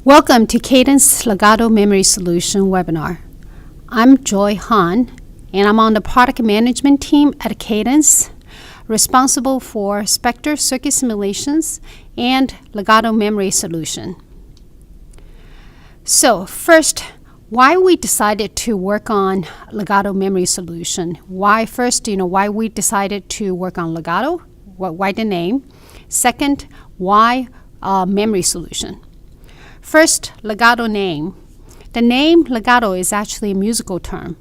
Welcome to Cadence Legato Memory Solution webinar. I'm Joy Han, and I'm on the product management team at Cadence, responsible for Spectre circuit simulations and Legato Memory Solution. So first, why we decided to work on Legato Memory Solution? Why we decided to work on Legato? Why the name? Second, why memory solution? First, Legato name. The name Legato is actually a musical term.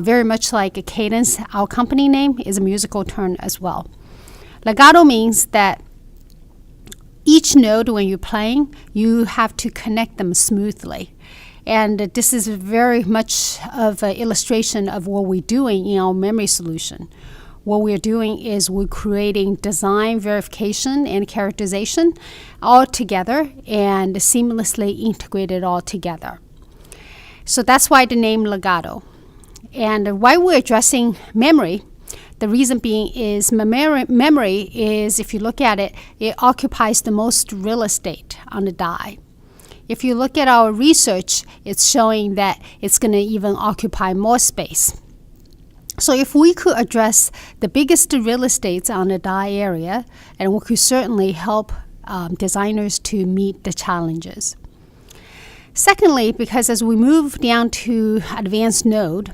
Very much like a Cadence, our company name is a musical term as well. Legato means that each note when you're playing, you have to connect them smoothly. And this is very much of an illustration of what we're doing in our memory solution. What we're doing is we're creating design, verification, and characterization all together and seamlessly integrated all together. So that's why the name Legato. And why we're addressing memory, the reason being is memory is, if you look at it, it occupies the most real estate on the die. If you look at our research, it's showing that it's going to even occupy more space. So if we could address the biggest real estates on the die area, and we could certainly help designers to meet the challenges. Secondly, because as we move down to advanced node,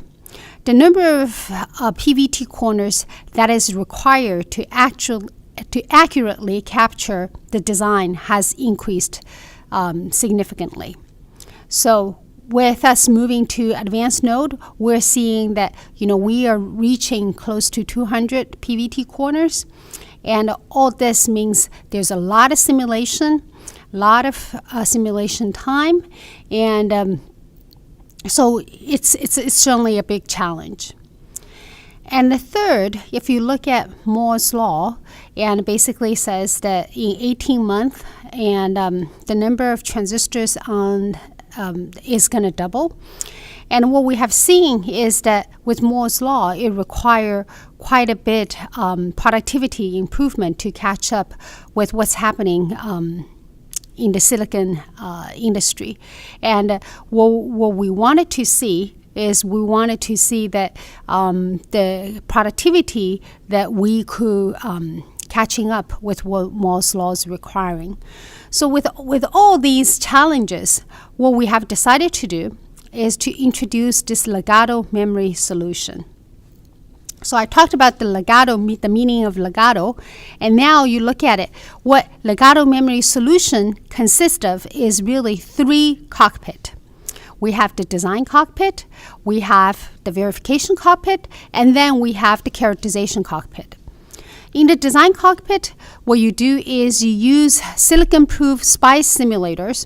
the number of PVT corners that is required to accurately capture the design has increased significantly. So with us moving to advanced node, we're seeing that we are reaching close to 200 PVT corners, and all this means there's a lot of simulation, simulation time, and so it's certainly a big challenge. And the third, if you look at Moore's law, and basically says that in 18 months, and the number of transistors on is going to double. And what we have seen is that with Moore's law, it requires quite a bit productivity improvement to catch up with what's happening in the silicon industry. And what we wanted to see is that the productivity that we could catching up with what Moore's law is requiring. So with all these challenges, what we have decided to do is to introduce this Legato memory solution. So I talked about the Legato, the meaning of Legato, and now you look at it. What Legato memory solution consists of is really 3 cockpit. We have the design cockpit, we have the verification cockpit, and then we have the characterization cockpit. In the design cockpit, what you do is you use silicon-proof SPICE simulators,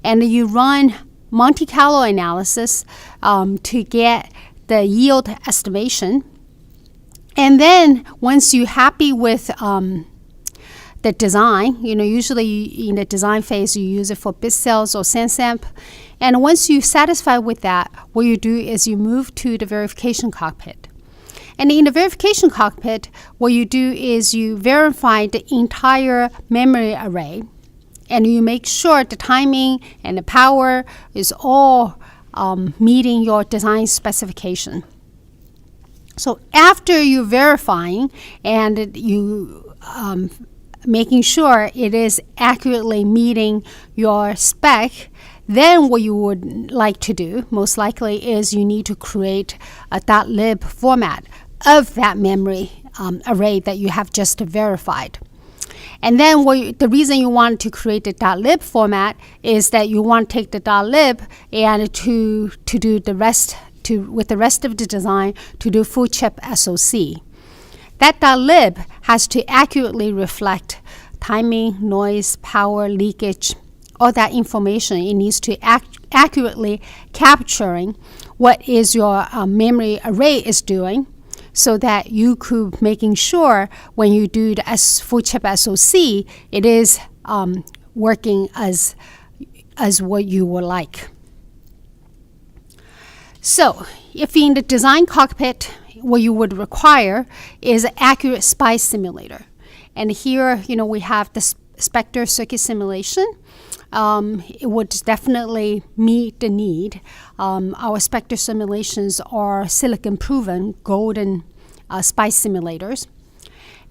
and you run Monte Carlo analysis to get the yield estimation. And then once you're happy with the design, usually in the design phase, you use it for bit cells or sense-amp. And once you're satisfied with that, what you do is you move to the verification cockpit. And in the verification cockpit, what you do is you verify the entire memory array, and you make sure the timing and the power is all meeting your design specification. So after you verifying and you making sure it is accurately meeting your spec, then what you would like to do, most likely, is you need to create a .lib format of that memory array that you have just verified. And then the reason you want to create the .lib format is that you want to take the .lib and to do the rest, with the rest of the design, to do full chip SoC. That .lib has to accurately reflect timing, noise, power, leakage, all that information. It needs to accurately capturing what is your memory array is doing, so that you could making sure when you do the full chip SoC, it is working as what you would like. So if in the design cockpit, what you would require is an accurate SPICE simulator. And here, we have the Spectre circuit simulation. it would definitely meet the need. Our Spectre simulations are silicon-proven, golden SPICE simulators.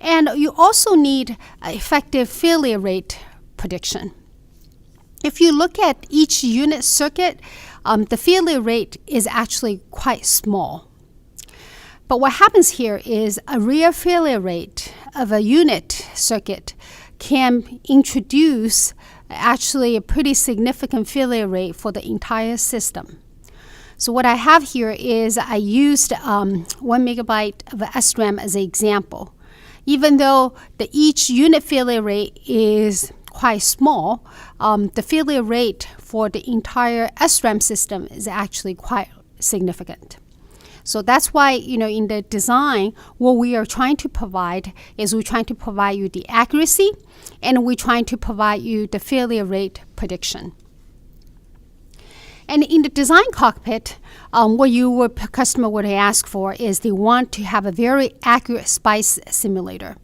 And you also need effective failure rate prediction. If you look at each unit circuit, the failure rate is actually quite small. But what happens here is a real failure rate of a unit circuit can introduce actually a pretty significant failure rate for the entire system. So what I have here is I used 1 megabyte of SRAM as an example. Even though each unit failure rate is quite small, the failure rate for the entire SRAM system is actually quite significant. So that's why, in the design, what we are trying to provide is we're trying to provide you the accuracy, and we're trying to provide you the failure rate prediction. And in the design cockpit, what customer would ask for is they want to have a very accurate SPICE simulator.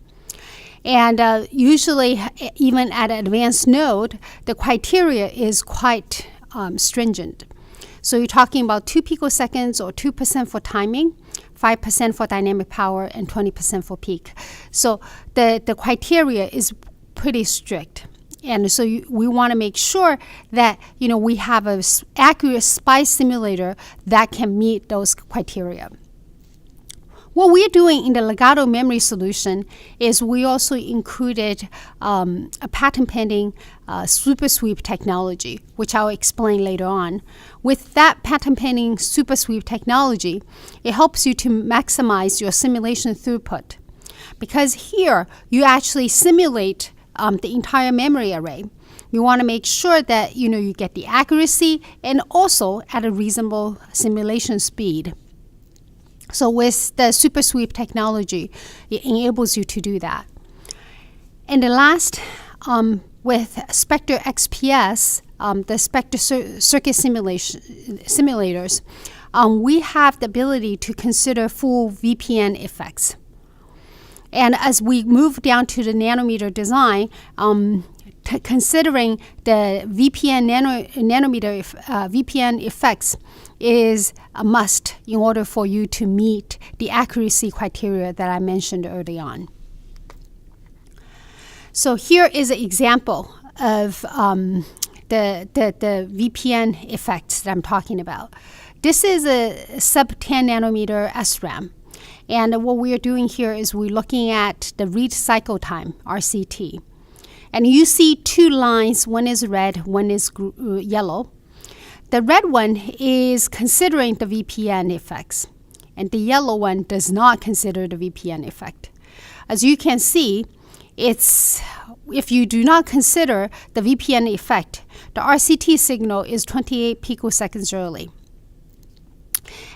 And usually, even at an advanced node, the criteria is quite stringent. So you're talking about 2 picoseconds or 2% for timing, 5% for dynamic power, and 20% for peak. So the criteria is pretty strict. And so we want to make sure that we have an accurate SPICE simulator that can meet those criteria. What we're doing in the Legato Memory Solution is we also included a patent-pending super sweep technology, which I'll explain later on. With that patent-pending super sweep technology, it helps you to maximize your simulation throughput. Because here, you actually simulate the entire memory array. You want to make sure that you get the accuracy and also at a reasonable simulation speed. So with the super sweep technology, it enables you to do that. And the last, with Spectre XPS, the Spectre circuit simulators, we have the ability to consider full VPN effects. And as we move down to the nanometer design, considering the VPN VPN effects is a must in order for you to meet the accuracy criteria that I mentioned early on. So here is an example of the VPN effects that I'm talking about. This is a sub 10 nanometer SRAM. And what we are doing here is we're looking at the read cycle time, RCT. And you see two lines, one is red, one is yellow. The red one is considering the VPN effects, and the yellow one does not consider the VPN effect. As you can see, if you do not consider the VPN effect, the RCT signal is 28 picoseconds early.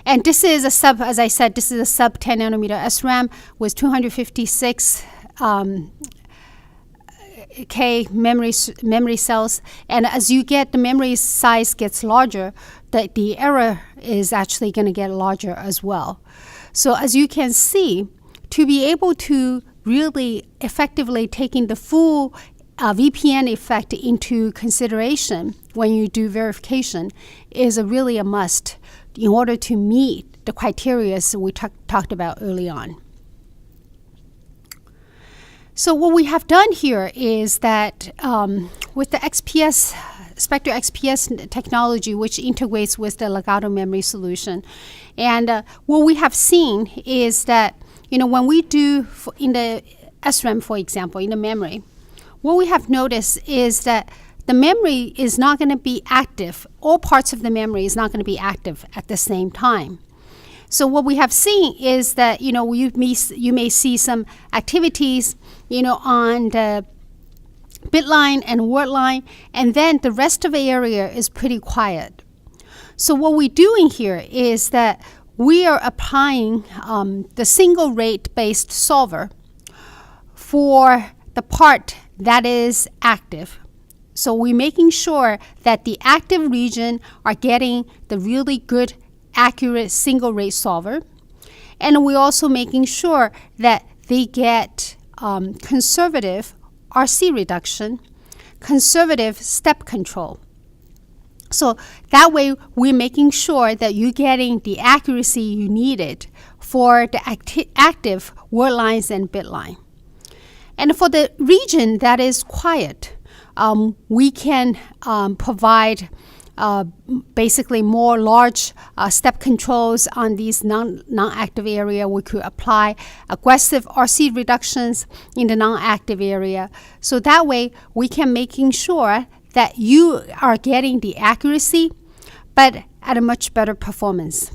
And this is as I said, this is a sub 10 nanometer SRAM with 256 K memory cells, and as you get the memory size gets larger, the error is actually going to get larger as well. So as you can see, to be able to really effectively taking the full VPN effect into consideration when you do verification is really a must in order to meet the criteria we talked about early on. So what we have done here is that with the Spectre XPS technology, which integrates with the Legato Memory Solution, and what we have seen is that when we do in the SRAM, for example, in the memory, what we have noticed is that the memory is not going to be active. All parts of the memory is not going to be active at the same time. So what we have seen is that you may see some activities on the bit line and word line, and then the rest of the area is pretty quiet. So what we're doing here is that we are applying the single rate based solver for the part that is active. So we're making sure that the active region are getting the really good accurate single rate solver, and we're also making sure that they get conservative RC reduction conservative step control. So that way, we're making sure that you're getting the accuracy you needed for the active word lines and bit line. And for the region that is quiet, we can provide basically more large step controls on these non-active area. We could apply aggressive RC reductions in the non-active area. So that way, we can making sure that you are getting the accuracy, but at a much better performance.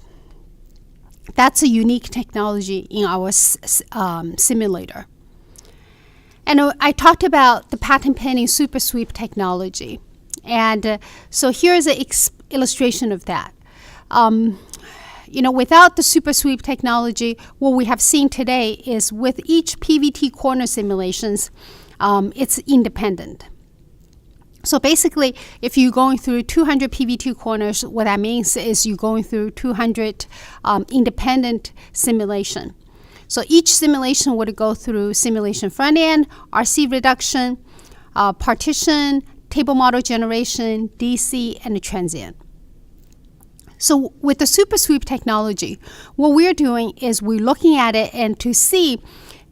That's a unique technology in our simulator. And I talked about the patent pending super sweep technology. And so here's an illustration of that. Without the super sweep technology, what we have seen today is with each PVT corner simulations, it's independent. So basically, if you're going through 200 PVT corners, what that means is you're going through 200 independent simulation. So each simulation would go through simulation front end, RC reduction, partition, table model generation, DC, and the transient. So with the super sweep technology, what we're doing is we're looking at it and to see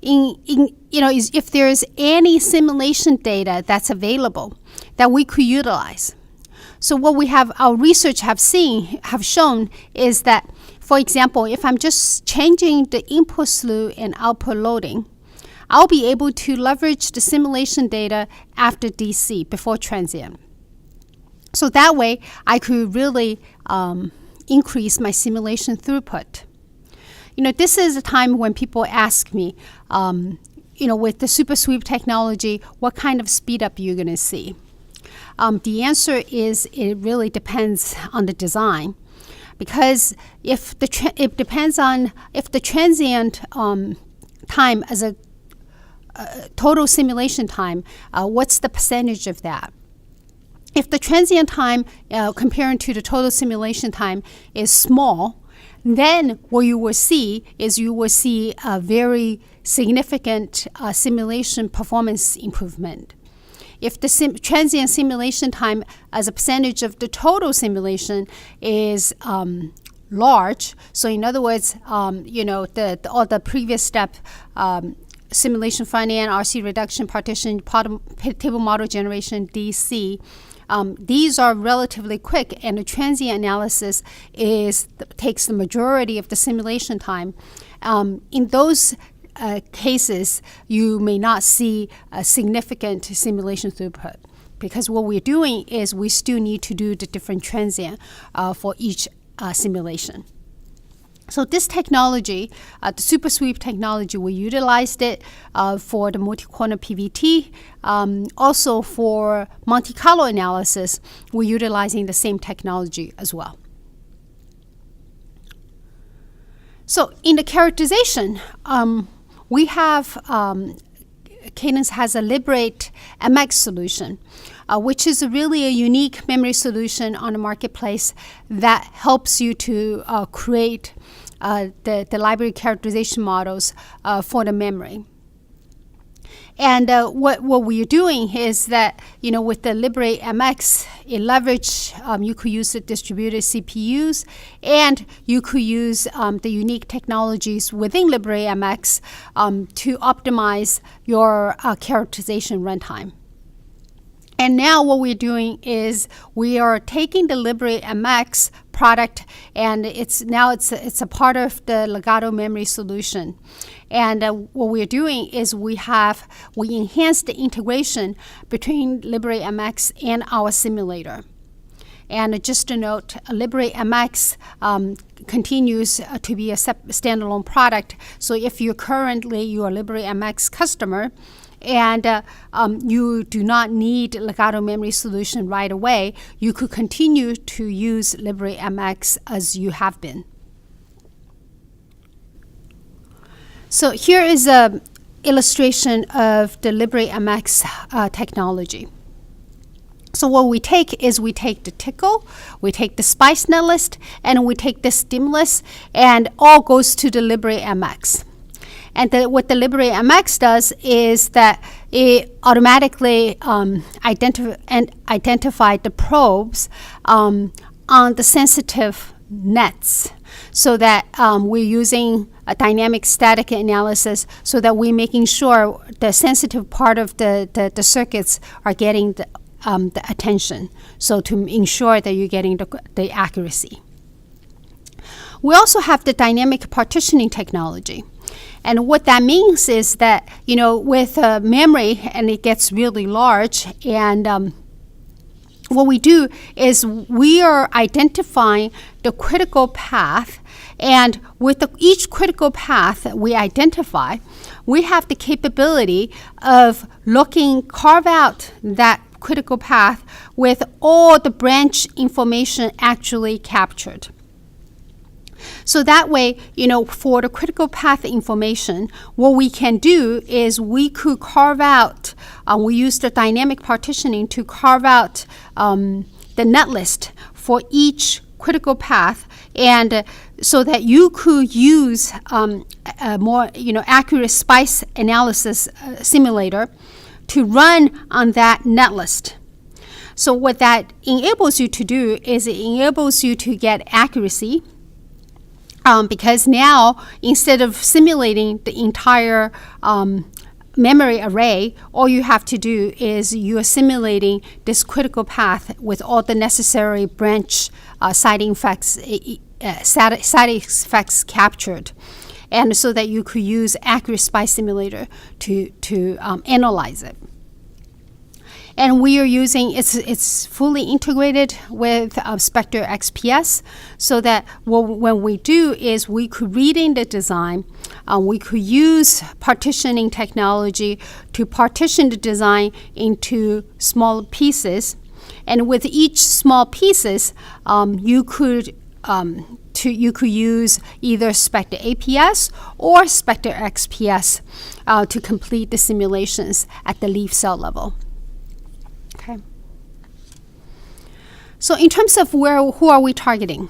if there's any simulation data that's available that we could utilize. So what our research have shown is that, for example, if I'm just changing the input slew and output loading, I'll be able to leverage the simulation data after DC, before transient. So that way, I could really increase my simulation throughput. This is a time when people ask me, with the super sweep technology, what kind of speed up you're going to see? The answer is it really depends on the design, because it depends on if the transient time as a total simulation time, what's the percentage of that? If the transient time comparing to the total simulation time is small, then what you will see is a very significant simulation performance improvement. If the transient simulation time as a percentage of the total simulation is large, so in other words, all the previous step, simulation front end, RC reduction, partition, table model generation, DC, these are relatively quick, and the transient analysis takes the majority of the simulation time. In those cases, you may not see a significant simulation throughput, because what we're doing is we still need to do the different transient for each simulation. So this technology, the super sweep technology, we utilized it for the multi-corner PVT. Also for Monte Carlo analysis, we're utilizing the same technology as well. So in the characterization, we have Cadence has a Liberate MX solution, which is really a unique memory solution on the marketplace that helps you to create the library characterization models for the memory. And what we're doing is that, with the Liberate MX, it leverage, you could use the distributed CPUs, and you could use the unique technologies within Liberate MX to optimize your characterization runtime. And now what we're doing is we are taking the Liberate MX product, and it's a part of the Legato Memory Solution. And what we're doing is we enhance the integration between Liberate MX and our simulator. And just a note, Liberate MX continues to be a standalone product. So if you're a Liberate MX customer, and you do not need Legato Memory Solution right away, you could continue to use Liberate MX as you have been. So here is an illustration of the Liberate MX technology. So what we take the Tickle, we take the Spice Netlist, and we take the Stimulus, and all goes to the Liberate MX. And what the Liberate MX does is that it automatically identified the probes on the sensitive nets, so that we're using a dynamic static analysis, so that we're making sure the sensitive part of the circuits are getting the attention, so to ensure that you're getting the accuracy. We also have the dynamic partitioning technology. And what that means is that, with memory, and it gets really large, and what we do is we are identifying the critical path, and with each critical path that we identify, we have the capability of carve out that critical path with all the branch information actually captured. So that way, for the critical path information, what we can do is we could carve out, we use the dynamic partitioning to carve out the netlist for each critical path, and so that you could use a more accurate spice analysis simulator to run on that netlist. So what that enables you to do is it enables you to get accuracy, because now, instead of simulating the entire memory array, all you have to do is you are simulating this critical path with all the necessary branch side effects captured, and so that you could use accurate spice simulator to analyze it. And we are using, it's fully integrated with Spectre XPS, so that when we do is we could read in the design, we could use partitioning technology to partition the design into small pieces. And with each small pieces, you could use either Spectre APS or Spectre XPS to complete the simulations at the leaf cell level. Okay. So in terms of who are we targeting?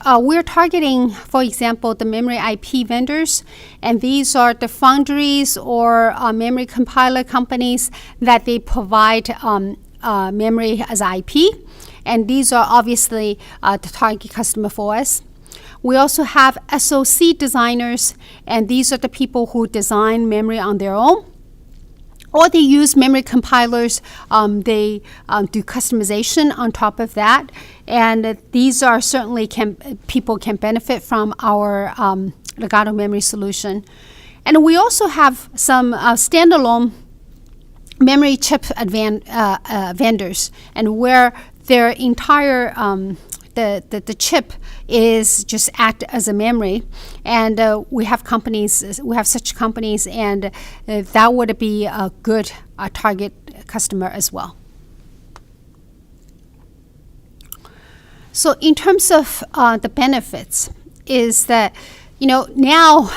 We're targeting, for example, the memory IP vendors, and these are the foundries or memory compiler companies that they provide memory as IP, and these are obviously the target customer for us. We also have SoC designers, and these are the people who design memory on their own, or they use memory compilers. They do customization on top of that, and these are certainly people can benefit from our Legato Memory Solution. And we also have some standalone memory chip vendors, and where their entire the chip is just act as a memory, and we have such companies, and that would be a good target customer as well. So in terms of the benefits, is that now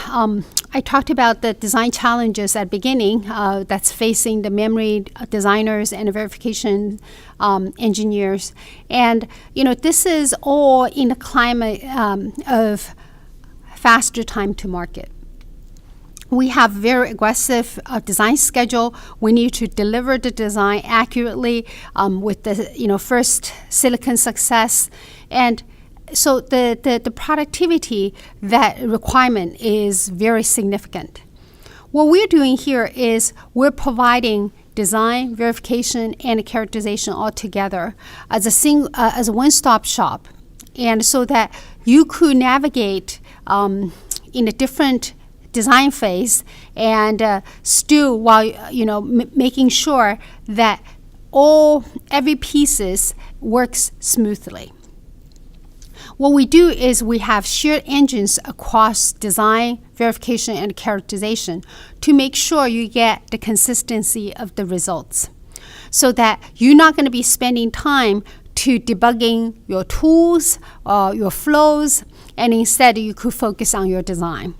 I talked about the design challenges at the beginning that's facing the memory designers and verification engineers. And, this is all in a climate of faster time to market. We have very aggressive design schedule. We need to deliver the design accurately with the first silicon success, and so the productivity, that requirement is very significant. What we're doing here is we're providing design, verification, and characterization all together as a one-stop shop, and so that you could navigate in a different design phase, and still while making sure that every pieces works smoothly. What we do is we have shared engines across design, verification, and characterization to make sure you get the consistency of the results, so that you're not going to be spending time to debugging your tools or your flows, and instead you could focus on your design.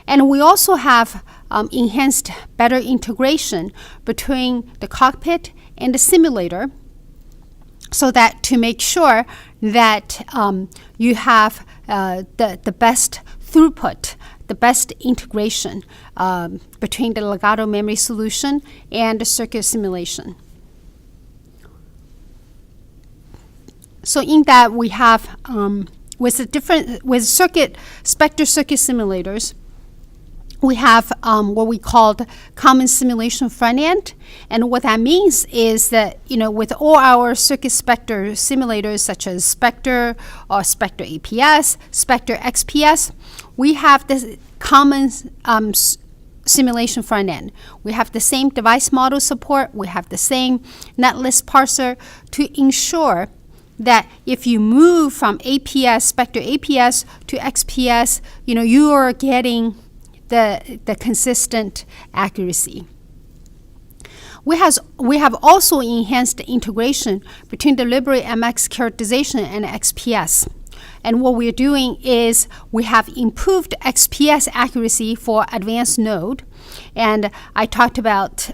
And we also have enhanced better integration between the cockpit and the simulator, so that to make sure that you have the best throughput, the best integration between the Legato Memory Solution and the circuit simulation. So in that we have with Spectre circuit simulators, we have what we call the common simulation front end. And what that means is that, with all our circuit Spectre simulators, such as Spectre or Spectre APS, Spectre XPS, we have this common simulation front end. We have the same device model support. We have the same netlist parser to ensure that if you move from APS, Spectre APS to XPS, you are getting the consistent accuracy. We have also enhanced the integration between the Liberate MX characterization and XPS. And what we're doing is we have improved XPS accuracy for advanced node. And I talked about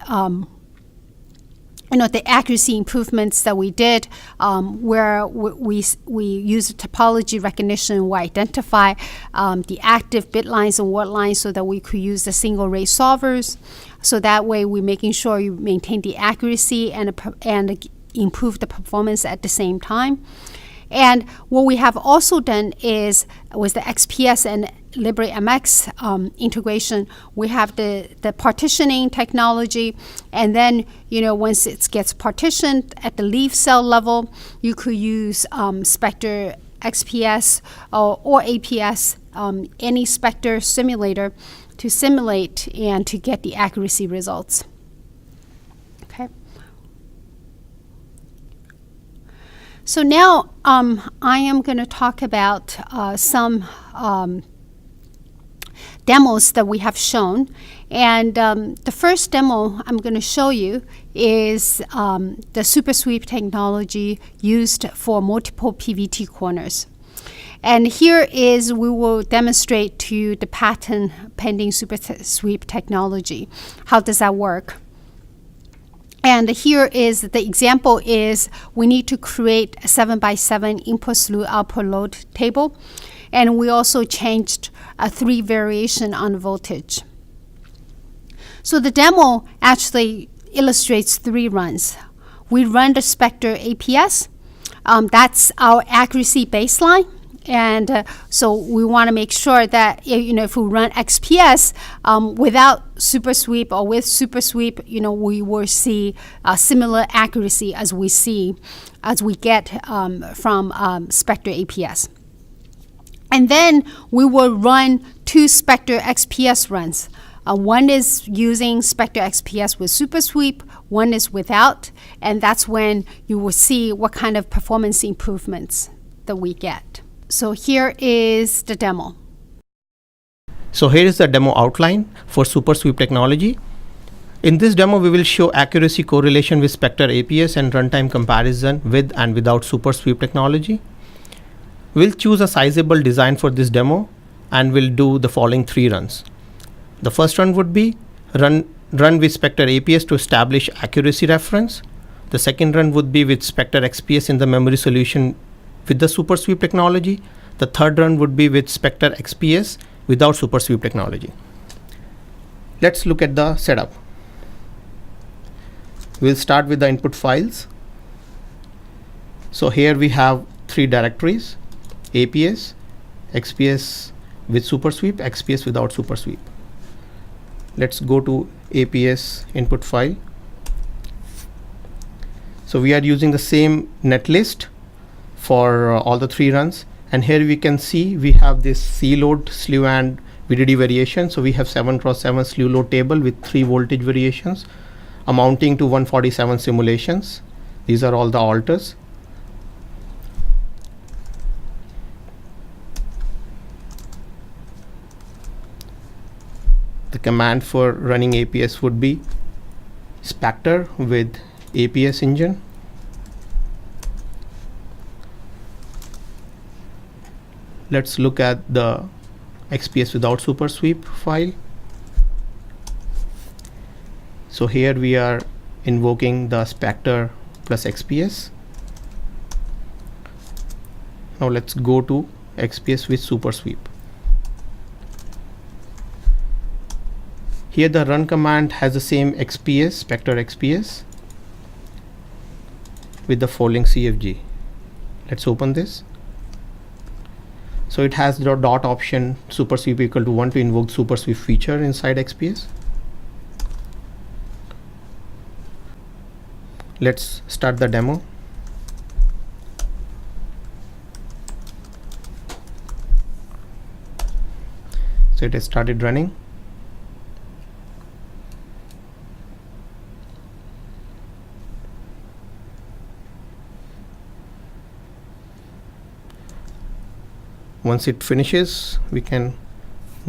the accuracy improvements that we did, where we use topology recognition. We identify the active bit lines and word lines so that we could use the single rate solvers. So that way we're making sure you maintain the accuracy and improve the performance at the same time. And what we have also done is with the XPS and Liberate MX integration, we have the partitioning technology, and then once it gets partitioned at the leaf cell level, you could use Spectre XPS or APS, any Spectre simulator to simulate and to get the accuracy results. Okay. So now I am going to talk about some demos that we have shown. And the first demo I'm going to show you is the Super Sweep technology used for multiple PVT corners. And here is, we will demonstrate to you the patent pending Super Sweep technology. How does that work? And here is the example is we need to create a 7x7 input slew output load table. And we also changed a 3 variation on voltage. So the demo actually illustrates 3 runs. We run the Spectre APS. That's our accuracy baseline. And so we want to make sure that if we run XPS without Super Sweep or with Super Sweep, we will see similar accuracy as we get from Spectre APS. And then we will run 2 Spectre XPS runs. One is using Spectre XPS with Super Sweep, one is without, and that's when you will see what kind of performance improvements that we get. So here is the demo. So here is the demo outline for Super Sweep technology. In this demo, we will show accuracy correlation with Spectre APS and runtime comparison with and without Super Sweep technology. We'll choose a sizable design for this demo and we'll do the following 3 runs. The first run would be run with Spectre APS to establish accuracy reference. The second run would be with Spectre XPS in the memory solution with the Super Sweep technology. The third run would be with Spectre XPS without Super Sweep technology. Let's look at the setup. We'll start with the input files. So here we have 3 directories: APS, XPS with Super Sweep, XPS without Super Sweep. Let's go to APS input file. So we are using the same netlist for all the 3 runs, and here we can see we have this C load, slew and VDD variation. So we have 7x7 slew load table with 3 voltage variations amounting to 147 simulations. These are all the alters. The command for running APS would be Spectre with APS engine. Let's look at the XPS without Super Sweep file. So here we are invoking the Spectre plus XPS. Now let's go to XPS with Super Sweep. Here the run command has the same XPS, Spectre XPS, with the following CFG. Let's open this. So it has the dot option super sweep equal to 1 to invoke super sweep feature inside XPS. Let's start the demo. So it has started running. Once it finishes, we can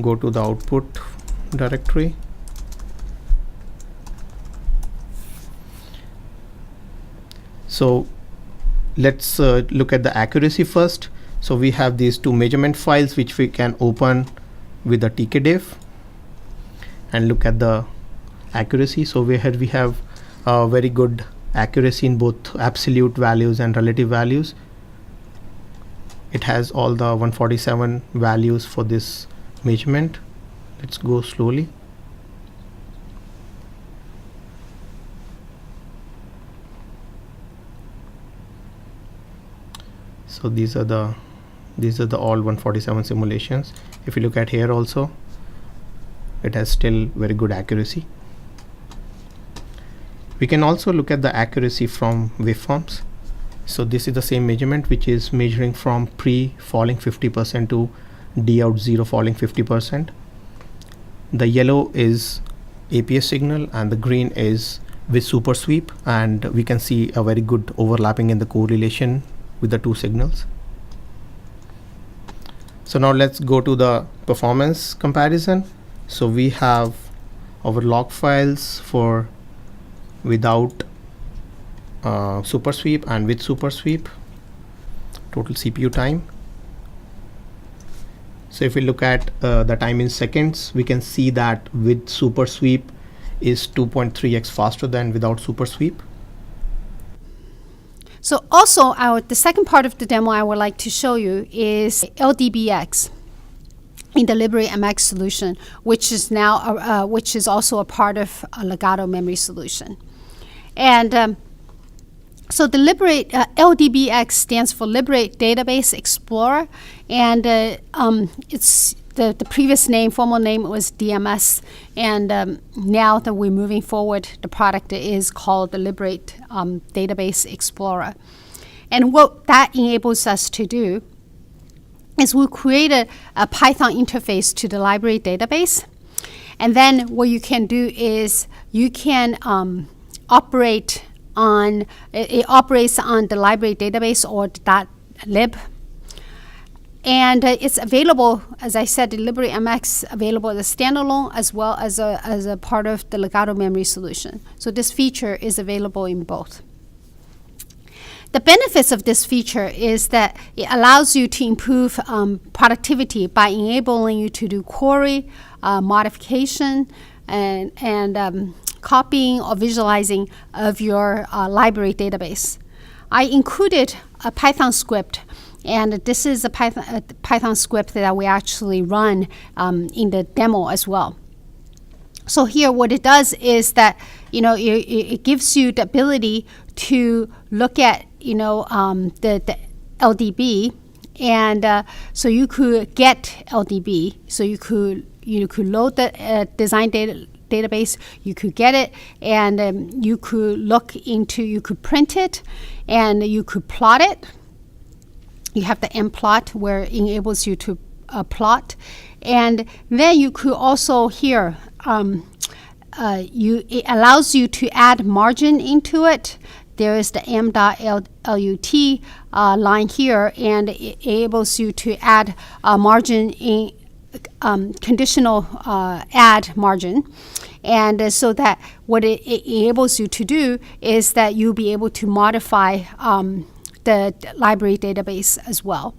go to the output directory. So let's look at the accuracy first. So we have these two measurement files which we can open with the tkdiff and look at the accuracy. So we have very good accuracy in both absolute values and relative values. It has all the 147 values for this measurement. Let's go slowly. So these are the all 147 simulations. If you look at here also, it has still very good accuracy. We can also look at the accuracy from waveforms. So this is the same measurement which is measuring from pre falling 50% to D out 0 falling 50%. The yellow is APS signal and the green is with super sweep, and we can see a very good overlapping in the correlation with the two signals. So now let's go to the performance comparison. So we have our log files for without super sweep and with super sweep, total CPU time. So if we look at the time in seconds, we can see that with super sweep is 2.3x faster than without super sweep. So also the second part of the demo I would like to show you is LDBX in the Liberate MX solution, which is now which is also a part of a Legato Memory Solution. And so the Liberate LDBX stands for Liberate Database Explorer, and it's the previous name, formal name was DMS, and now that we're moving forward, the product is called the Liberate Database Explorer. And what that enables us to do is we created a Python interface to the library database, and then what you can do is you can operate on it operates on the library database or .lib. And it's available, as I said, the Liberate MX available as a standalone as well as a part of the Legato Memory Solution. So this feature is available in both. The benefits of this feature is that it allows you to improve productivity by enabling you to do query, modification, and copying or visualizing of your library database. I included a Python script, and this is a Python script that we actually run in the demo as well. So here what it does is that it gives you the ability to look at the LDB, and so you could get LDB. So you could load the design database, you could get it, and you could print it, and you could plot it. You have the mplot where it enables you to plot, and then you could also here it allows you to add margin into it. There is the m.lut line here, and it enables you to add margin in conditional add margin. And so that what it enables you to do is that you'll be able to modify the library database as well.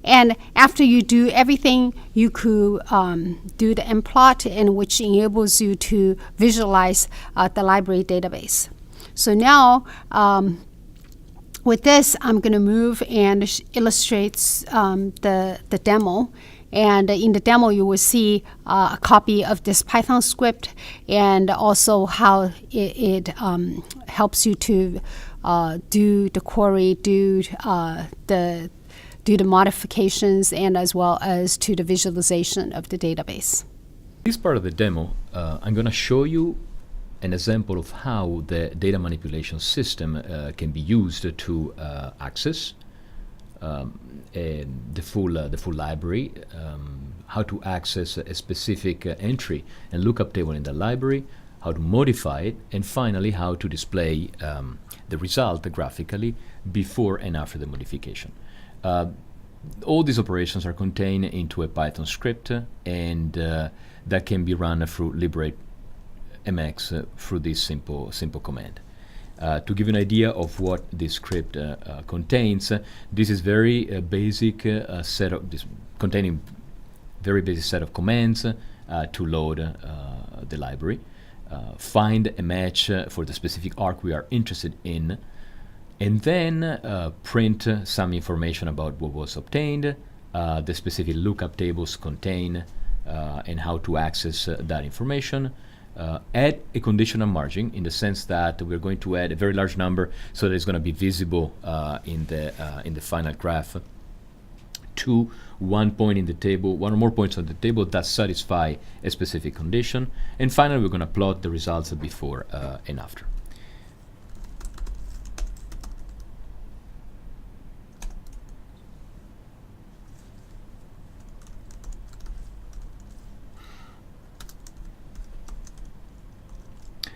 And after you do everything, you could do the mplot, and which enables you to visualize the library database. So now, with this, I'm going to move and illustrate the demo. And in the demo, you will see a copy of this Python script and also how it helps you to do the query, do the modifications, and as well as to the visualization of the database. This part of the demo, I'm going to show you an example of how the data manipulation system can be used to access the full library, how to access a specific entry and lookup table in the library, how to modify it, and finally how to display the result graphically before and after the modification. All these operations are contained into a Python script, and that can be run through Liberate MX through this simple command. To give you an idea of what this script contains, this is very basic set of containing very basic set of commands to load the library, find a match for the specific arc we are interested in, and then print some information about what was obtained, the specific lookup tables contain, and how to access that information. Add a conditional margin in the sense that we're going to add a very large number so that it's going to be visible in the final graph to one point in the table, one or more points on the table that satisfy a specific condition. And finally, we're going to plot the results before and after.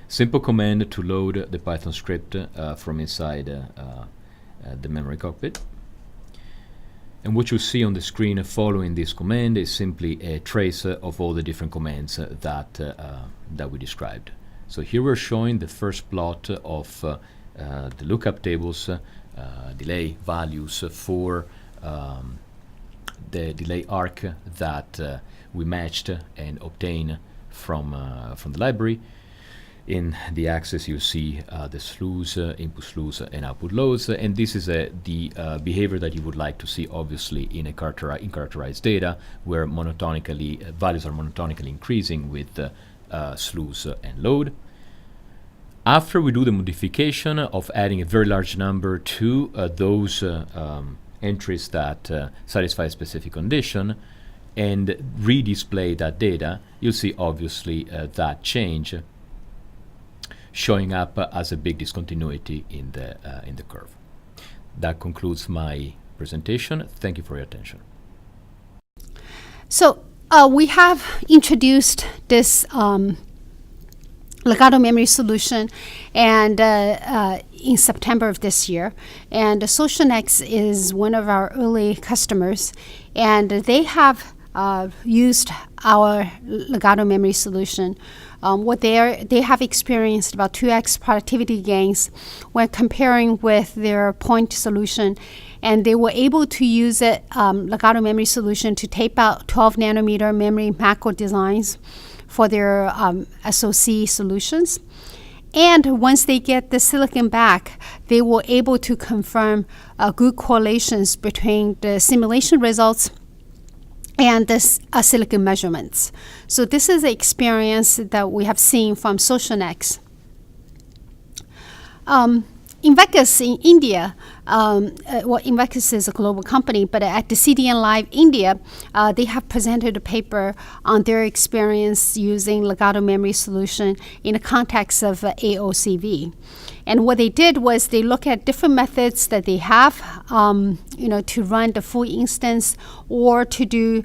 Simple command to load the Python script from inside the memory cockpit. And what you see on the screen following this command is simply a trace of all the different commands that we described. So here we're showing the first plot of the lookup tables, delay values for the delay arc that we matched and obtained from the library. In the axis, you see the slews, input slews, and output loads, and this is the behavior that you would like to see, obviously, in a characterized data, where monotonically values are monotonically increasing with slews and load. After we do the modification of adding a very large number to those entries that satisfy a specific condition, and redisplay that data, you'll see, obviously, that change showing up as a big discontinuity in the curve. That concludes my presentation. Thank you for your attention. So we have introduced this Legato Memory Solution and in September of this year. And SocialNext is one of our early customers, and they have used our Legato Memory Solution. They have experienced about 2x productivity gains when comparing with their point solution, and they were able to use it, Legato Memory Solution, to tape out 12 nanometer memory macro designs for their SoC solutions. And once they get the silicon back, they were able to confirm good correlations between the simulation results and the silicon measurements. So this is the experience that we have seen from SocialNext. Invecus in India, Invecus is a global company, but at the CDN Live India, they have presented a paper on their experience using Legato Memory Solution in the context of AOCV. And what they did was they look at different methods that they have, to run the full instance, or to do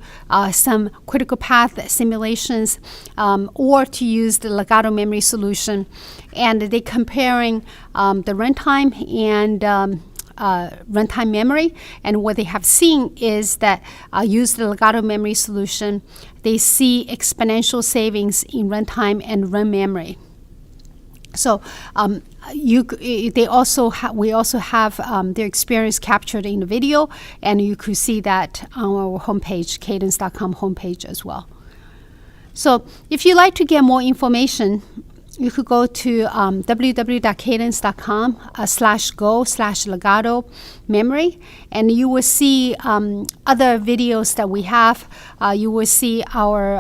some critical path simulations, or to use the Legato Memory Solution. And they comparing the runtime and runtime memory. And what they have seen is that use the Legato Memory Solution, they see exponential savings in runtime and run memory. So we also have their experience captured in the video, and you could see that on our homepage, cadence.com homepage as well. So if you'd like to get more information you could go to www.cadence.com/go/legato memory, and you will see other videos that we have. You will see our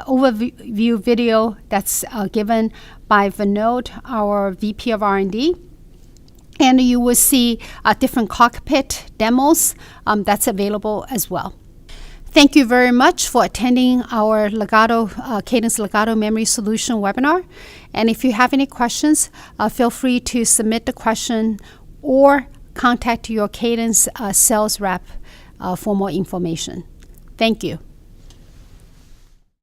overview video that's given by Vinod, our VP of R&D. And you will see different cockpit demos that's available as well. Thank you very much for attending our Cadence Legato Memory Solution webinar. And if you have any questions, feel free to submit the question or contact your Cadence sales rep for more information. Thank you.